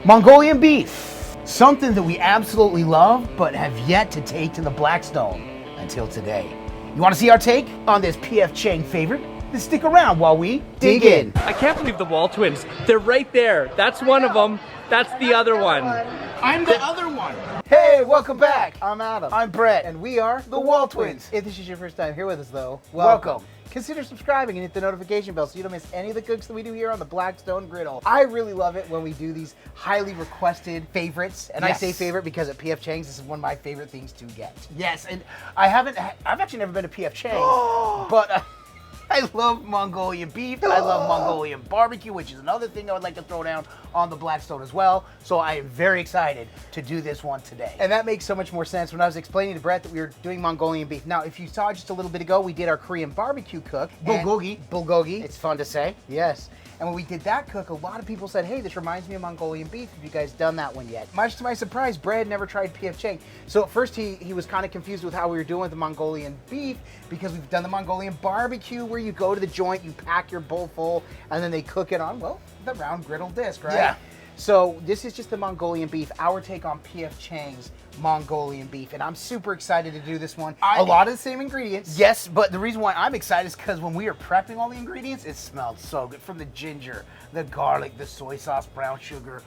Mongolian beef, something that we absolutely love but have yet to take to the Blackstone until today. You want to see our take on this P.F. Chang favorite? Then stick around while we dig in. I can't believe the WALTWINS. They're right there. That's one of them. That's the other one. I'm the other one. Hey, welcome back. I'm Adam. I'm Brett. And we are the WALTWINS. If this is your first time here with us, though, Welcome. Consider subscribing and hit the notification bell so you don't miss any of the cooks that we do here on the Blackstone Griddle. I really love it when we do these highly requested favorites, and Yes. I say favorite because at P.F. Chang's this is one of my favorite things to get. Yes, and I've actually never been to P.F. Chang's, but I love Mongolian beef. I love Mongolian barbecue, which is another thing I would like to throw down on the Blackstone as well. So I am very excited to do this one today. And that makes so much more sense when I was explaining to Brett that we were doing Mongolian beef. Now, if you saw just a little bit ago, we did our Korean barbecue cook. Bulgogi. Bulgogi. It's fun to say. Yes. And when we did that cook, a lot of people said, hey, this reminds me of Mongolian beef. Have you guys done that one yet? Much to my surprise, Brad had never tried P.F. Chang. So at first he was kind of confused with how we were doing with the Mongolian beef because we've done the Mongolian barbecue where you go to the joint, you pack your bowl full, and then they cook it on, well, the round griddle disc, right? Yeah. So this is just the Mongolian beef, our take on P.F. Chang's Mongolian beef. And I'm super excited to do this one. A lot of the same ingredients. Yes, but the reason why I'm excited is because when we were prepping all the ingredients, it smelled so good. From the ginger, the garlic, the soy sauce, brown sugar,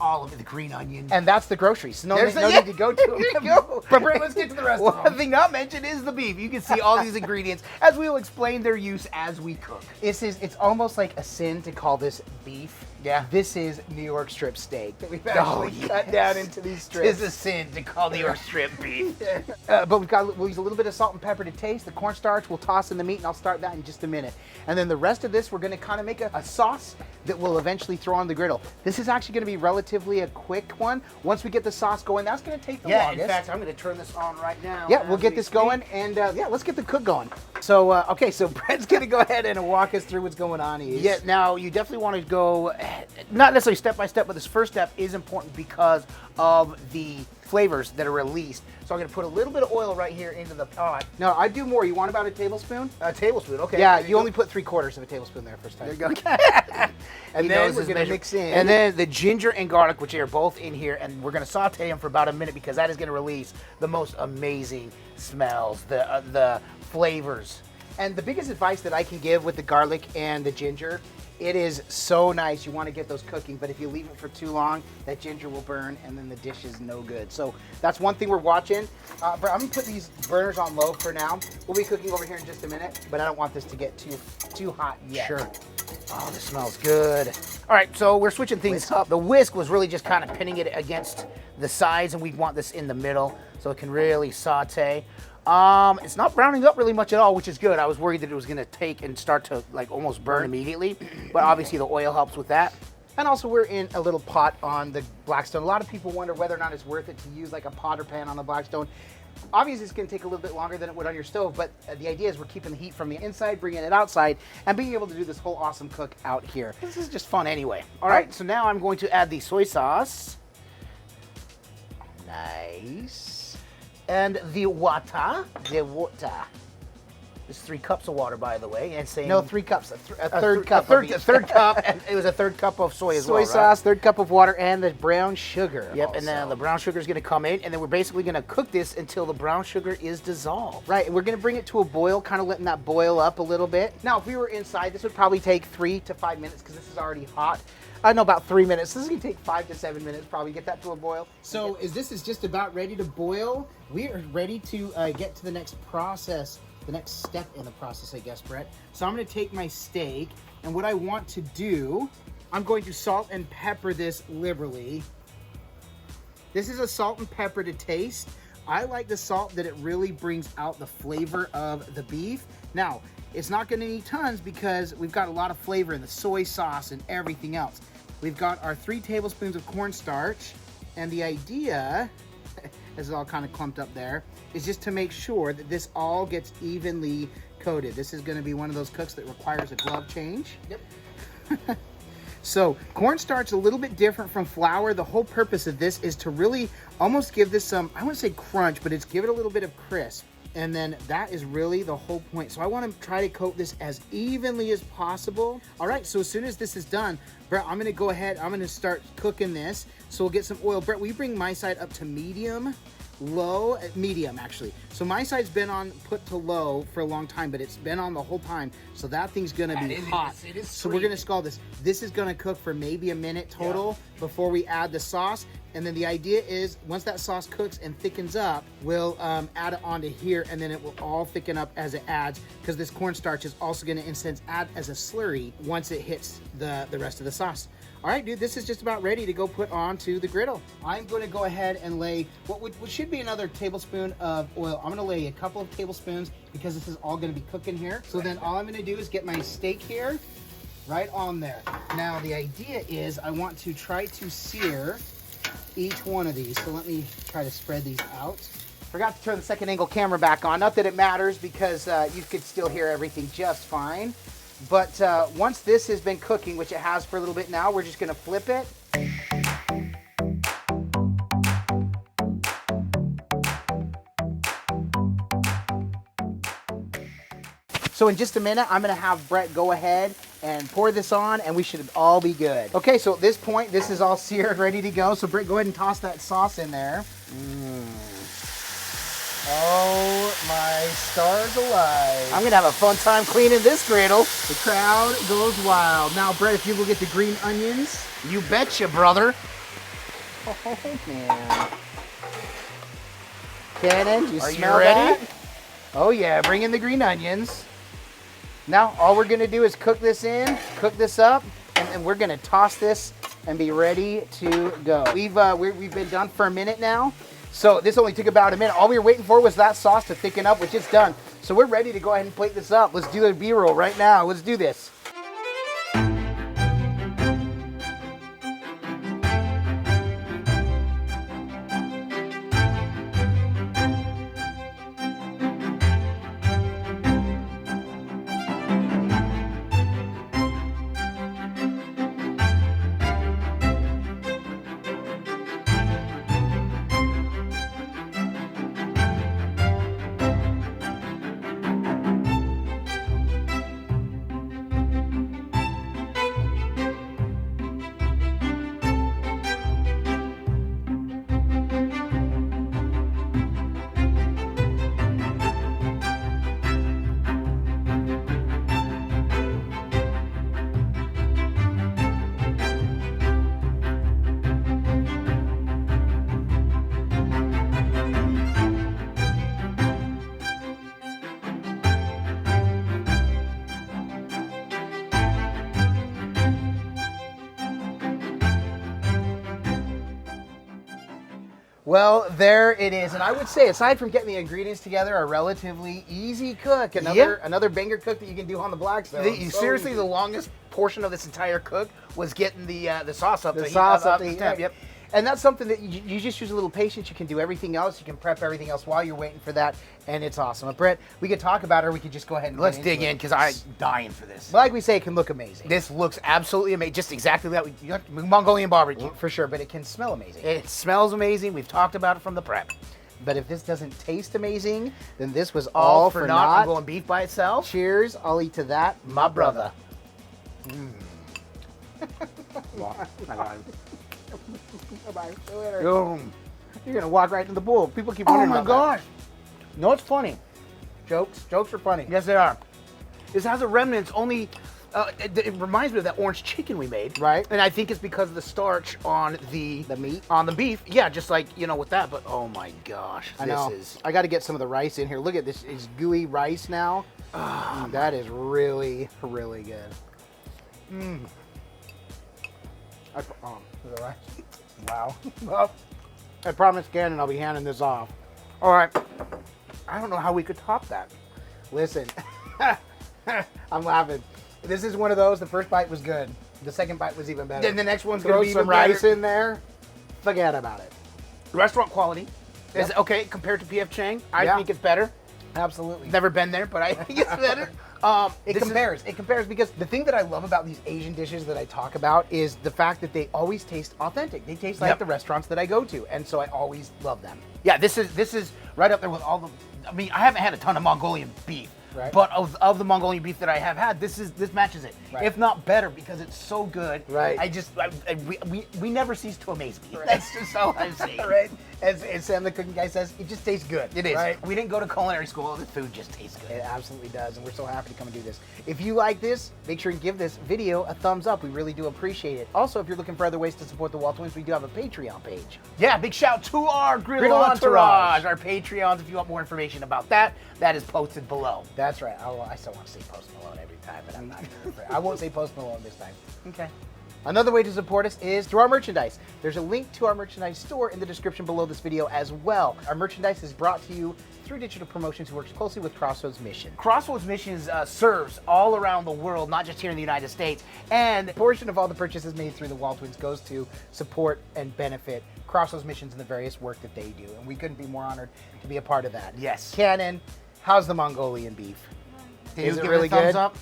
all of it, the green onion. And that's the groceries. No There's need to go to them. There you go. But Brett, let's get to the rest of them. One thing not mentioned is the beef. You can see all these ingredients as we will explain their use as we cook. It's almost like a sin to call this beef. Yeah. This is New York strip steak that we've actually cut down into these strips. It's a sin to call New York strip beef. But we'll use a little bit of salt and pepper to taste. The cornstarch we'll toss in the meat, and I'll start that in just a minute. And then the rest of this, we're going to kind of make a sauce that we'll eventually throw on the griddle. This is actually going to be relatively a quick one. Once we get the sauce going, that's going to take the longest. In fact, I'm going to turn this on right now. Yeah, we'll get this going, and yeah, let's get the cook going. So, okay, so Brett's going to go ahead and walk us through what's going on here. Yeah, now you definitely want to go, not necessarily step by step, but this first step is important because of the flavors that are released. So I'm going to put a little bit of oil right here into the pot. No, I do more. You want about a tablespoon? A tablespoon, okay. Yeah, you only put 3/4 of a tablespoon there first time. There you go. And then we're going to mix in. And then the ginger and garlic, which are both in here, and we're going to saute them for about a minute because that is going to release the most amazing smells, the flavors. And the biggest advice that I can give with the garlic and the ginger, it is so nice. You want to get those cooking, but if you leave it for too long, that ginger will burn and then the dish is no good. So that's one thing we're watching. But I'm going to put these burners on low for now. We'll be cooking over here in just a minute, but I don't want this to get too hot yet. Sure. Oh, this smells good. All right, so we're switching things up. The whisk was really just kind of pinning it against the sides, and we want this in the middle so it can really saute. It's not browning up really much at all, which is good. I was worried that it was going to take and start to like almost burn immediately, but obviously the oil helps with that. And also we're in a little pot on the Blackstone. A lot of people wonder whether or not it's worth it to use like a pot or pan on the Blackstone. Obviously it's going to take a little bit longer than it would on your stove, but the idea is we're keeping the heat from the inside, bringing it outside, and being able to do this whole awesome cook out here. This is just fun anyway. All right, so now I'm going to add the soy sauce. Nice. And the water. It's 3 cups of water, by the way. And saying No, 3 cups. A third cup. A third cup. And it was a third cup of soy as well, Soy sauce, 3rd cup of water, and the brown sugar. Yep, also. and then the brown sugar is going to come in, and then we're basically going to cook this until the brown sugar is dissolved. Right, and we're going to bring it to a boil, kind of letting that boil up a little bit. Now, if we were inside, this would probably take 3 to 5 minutes because this is already hot. I know about 3 minutes. This is going to take 5 to 7 minutes probably get that to a boil. So as this is just about ready to boil, we are ready to get to the next process, the next step in the process, I guess, Brett. So I'm going to take my steak, and what I want to do, I'm going to salt and pepper this liberally. This is a salt and pepper to taste. I like the salt that it really brings out the flavor of the beef. Now, it's not going to need tons because we've got a lot of flavor in the soy sauce and everything else. We've got our 3 tablespoons of cornstarch, and the idea, as it's all kind of clumped up there, is just to make sure that this all gets evenly coated. This is going to be one of those cooks that requires a glove change. Yep. So cornstarch is a little bit different from flour. The whole purpose of this is to really almost give this some, I wouldn't say crunch, but it's give it a little bit of crisp. And then that is really the whole point. So I want to try to coat this as evenly as possible. All right, so as soon as this is done, Brett, I'm gonna go ahead, I'm gonna start cooking this. So we'll get some oil. Brett, will you bring my side up to medium? Low, medium actually. So my side's been put to low for a long time, but it's been on the whole time. So that thing's gonna be hot. It is so we're gonna scald this. This is gonna cook for maybe a minute total before we add the sauce. And then the idea is once that sauce cooks and thickens up, we'll add it onto here, and then it will all thicken up as it adds, because this cornstarch is also gonna, in a sense, add as a slurry once it hits the rest of the sauce. All right, dude, this is just about ready to go put onto the griddle. I'm going to go ahead and lay what should be another tablespoon of oil. I'm going to lay a couple of tablespoons because this is all going to be cooking here. So then all I'm going to do is get my steak here right on there. Now, the idea is I want to try to sear each one of these. So let me try to spread these out. Forgot to turn the second angle camera back on. Not that it matters because you could still hear everything just fine. But once this has been cooking, which it has for a little bit now, we're just gonna flip it. So in just a minute, I'm gonna have Brett go ahead and pour this on, and we should all be good. Okay, so at this point, this is all seared, ready to go. So Brett, go ahead and toss that sauce in there. Oh my stars alive. I'm gonna have a fun time cleaning this griddle. The crowd goes wild. Now, Brett, if you will get the green onions. You betcha, brother. Oh, man. Cannon, Are smell you ready? that? Oh yeah, bring in the green onions. Now, all we're gonna do is cook this up, and then we're gonna toss this and be ready to go. We've been done for a minute now. So this only took about a minute. All we were waiting for was that sauce to thicken up, which is done. So we're ready to go ahead and plate this up. Let's do a B-roll right now. Let's do this. Well, there it is. And I would say, aside from getting the ingredients together, a relatively easy cook. Another banger cook that you can do on the Blackstone. Seriously, the longest portion of this entire cook was getting the sauce up. The sauce up the heat. Yep. And that's something that you just use a little patience. You can do everything else. You can prep everything else while you're waiting for that, and it's awesome. But Brett, we could talk about it, or we could just go ahead and let's dig in, because I'm dying for this. Like we say, it can look amazing. This looks absolutely amazing. Just exactly that. Mongolian barbecue. For sure, but it can smell amazing. It smells amazing. We've talked about it from the prep. But if this doesn't taste amazing, then this was all for naught. I'm going beef by itself. Cheers. I'll eat to that, my brother. Bye-bye. See you later. You're gonna walk right to the pool. People keep wondering about that. Oh my gosh. No, it's funny. Jokes are funny. Yes, they are. This has a remnants only. It reminds me of that orange chicken we made. Right. And I think it's because of the starch on the meat? On the beef. Yeah, just like, with that. But oh my gosh. I know. I got to get some of the rice in here. Look at this. It's gooey rice now. That is really, really good. The rice. Wow. Well, I promised Granton I'll be handing this off. All right. I don't know how we could top that. Listen, I'm laughing. This is one of those, the first bite was good. The second bite was even better. Then the next one's going to Throw be some even rice better. in there. Forget about it. Restaurant quality. Yep. Is okay compared to P.F. Chang. I Yeah. think it's better. Absolutely. Never been there, but I think it's better. It compares because the thing that I love about these Asian dishes that I talk about is the fact that they always taste authentic. They taste like Yep. the restaurants that I go to, and so I always love them. Yeah, this is right up there with all I mean, I haven't had a ton of Mongolian beef. Right. But of the Mongolian beef that I have had, this matches it, Right. if not better, because it's so good. Right. We never cease to amaze me. Right. That's just all I'm saying. Right. As Sam the cooking guy says, it just tastes good. It is. Right. We didn't go to culinary school. The food just tastes good. It absolutely does, and we're so happy to come and do this. If you like this, make sure and give this video a thumbs up. We really do appreciate it. Also, if you're looking for other ways to support the WALTWINS, we do have a Patreon page. Yeah, big shout to our Griddle Entourage, our Patreons. If you want more information about that, that is posted below. That's right. I still want to say Post Malone every time, but I'm not sure. I won't say Post Malone this time. Okay. Another way to support us is through our merchandise. There's a link to our merchandise store in the description below this video as well. Our merchandise is brought to you through Digital Promotions, who works closely with Crossroads Missions. Crossroads Missions serves all around the world, not just here in the United States. And a portion of all the purchases made through the WALTWINS goes to support and benefit Crossroads Missions and the various work that they do. And we couldn't be more honored to be a part of that. Yes. Cannon, how's the Mongolian beef? Is it really thumbs good? up?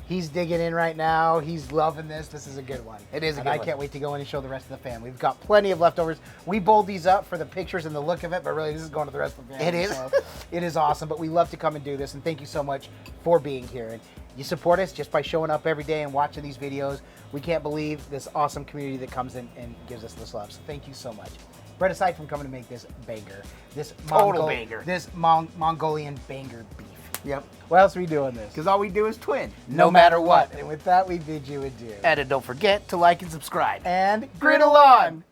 He's digging in right now. He's loving this. This is a good one. It is a and good I one. can't wait to go in and show the rest of the family. We've got plenty of leftovers. We bowled these up for the pictures and the look of it, but really this is going to the rest of the family. It is. So it is awesome, but we love to come and do this, and thank you so much for being here. And you support us just by showing up every day and watching these videos. We can't believe this awesome community that comes in and gives us this love. So thank you so much. Brett, aside from coming to make this banger, this Total banger. this Mongolian banger beef. Yep. What else are we doing this? Because all we do is twin. No matter what. And with that, we bid you adieu. And don't forget to like and subscribe. And griddle on!